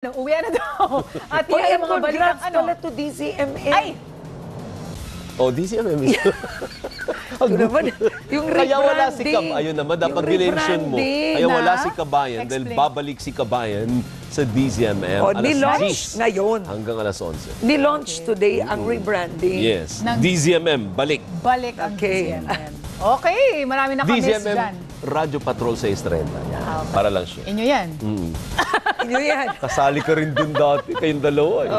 Uwi na daw. At Oy, yan ang mga balitang congrats pala to DZMM. Ay! Oh, DZMM. Ito naman, yung Kaya wala si rebranding. Ayun naman, dapat Yung dinention mo. rebranding Kaya wala na? si Kabayan dahil Explain. babalik si Kabayan sa DZMM Oh, alas nilaunch 10 ngayon. hanggang alas 11. Nilaunch today ang rebranding. Yes. Nang- DZMM, balik. Balik ang Okay. DZMM. Okay, marami na kami DZMM, dyan. Radyo Patrol sa Estrella. Yan. Okay. Para lang siya. Inyo yan. Inyo yan. Kasali ka rin dun dati, kayong dalawa. Eh.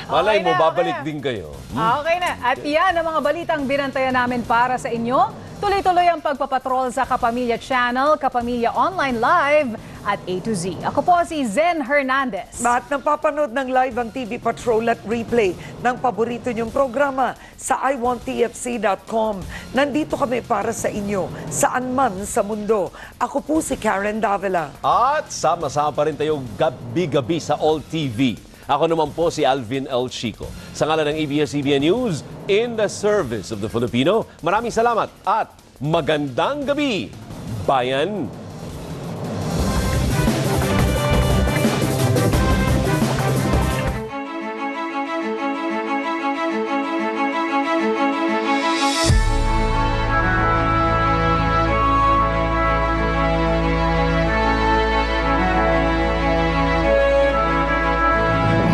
Malay Okay mo, na, babalik okay na. din kayo. Okay na. At yan ang mga balitang binantayan namin para sa inyo. Tuloy-tuloy ang pagpapatrol sa Kapamilya Channel, Kapamilya Online Live at A to Z. Ako po si Zen Hernandez. At napapanood ng live ang TV Patrol at replay ng paborito niyong programa sa iwanttfc.com. Nandito kami para sa inyo, saan man sa mundo. Ako po si Karen Davila. At sama-sama pa rin tayo gabi-gabi sa All TV. Ako naman po si Alvin L. Chico. Sa ngalan ng ABS-CBN News, in the service of the Filipino, maraming salamat at magandang gabi, bayan!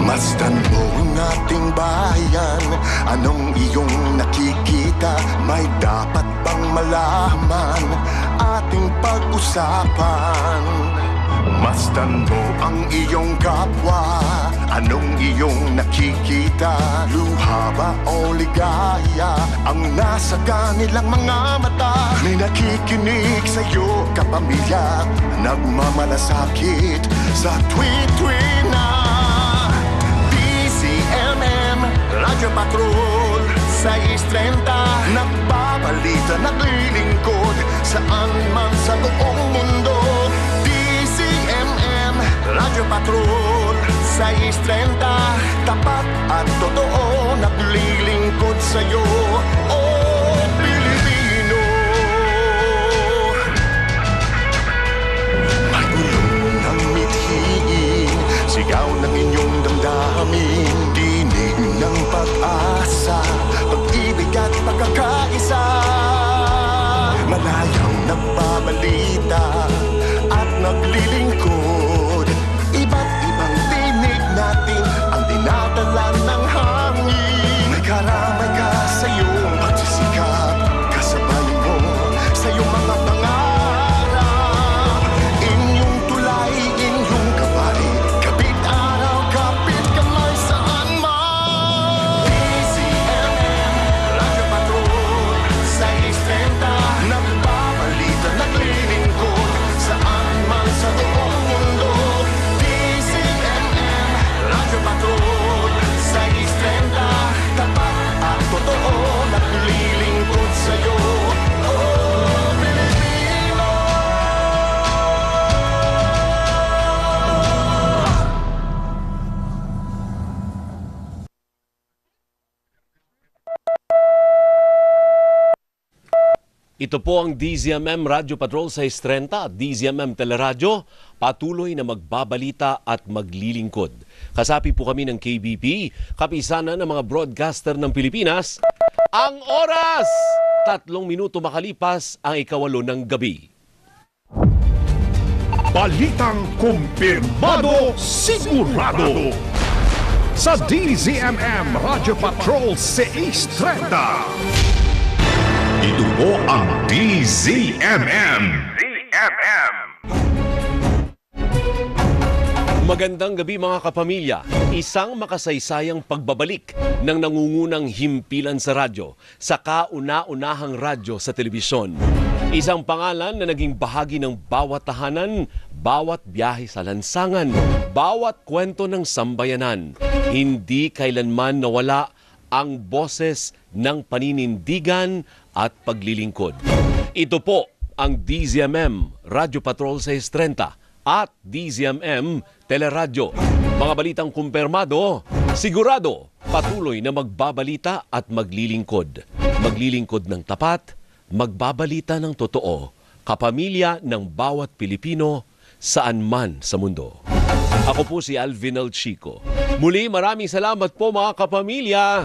Masdan mo ang ating bayan. Anong iyong nakikita? May dapat bang malaman? Ating pag-usapan. Masdan mo ang iyong kapwa. Anong iyong nakikita? Luha ba o ligaya? Ang nasa kanilang mga mata. May nakikinig sa'yo, kapamilya. Nagmamalasakit sa tweet-tweet na DZMM, Radyo Patrol, 6:30. Nagbabalita, naglilingkod, saan man sa buong mundo. DZMM, Radyo Patrol, 6:30. Tapat at totoo, naglilingkod sa'yo, oh Pilipino. Magulong ng mithiin, sigaw ng inyong damdamin, tinig ng pag-asa, pag-ibig at pagkakaisa. Malayang nagbabalita at naglilingkod, iba't ibang tinig natin ang dinadala ng hangin. May karamay ka sa iyong pagsisikap, kasabay mo sa iyong mga pangarap. Inyong tulay, inyong gabay, kapit araw, kapit kamay, saan man. DZMM, Radyo Patrol, 6:30. Nagbabalita, naglilingkod, saan man sa buong mundo. DZMM, Radyo Patrol, 6:30. Tapat at totoo, naglilingkod sa'yo, oh Pilipino. Ito po ang DZMM Radyo Patrol sa 6:30 at DZMM Teleradyo, patuloy na magbabalita at maglilingkod. Kasapi po kami ng KBP, kapisanan ng mga broadcaster ng Pilipinas. Ang oras! 3 minuto makalipas ang 8:08 ng gabi. Balitang kumpirmado, sigurado. Sa DZMM Radyo Patrol 6:30. Ito po ang DZMM. Magandang gabi mga kapamilya. Isang makasaysayang pagbabalik ng nangungunang himpilan sa radyo, sa kauna-unahang radyo sa telebisyon. Isang pangalan na naging bahagi ng bawat tahanan, bawat biyahe sa lansangan, bawat kwento ng sambayanan. Hindi kailanman nawala ang boses ng paninindigan at paglilingkod. Ito po ang DZMM Radyo Patrol 6:30 at DZMM Teleradyo. Mga balitang kumpirmado, sigurado, patuloy na magbabalita at maglilingkod. Maglilingkod ng tapat, magbabalita ng totoo, kapamilya ng bawat Pilipino saan man sa mundo. Ako po si Alvin El Chico. Muli maraming salamat po mga kapamilya.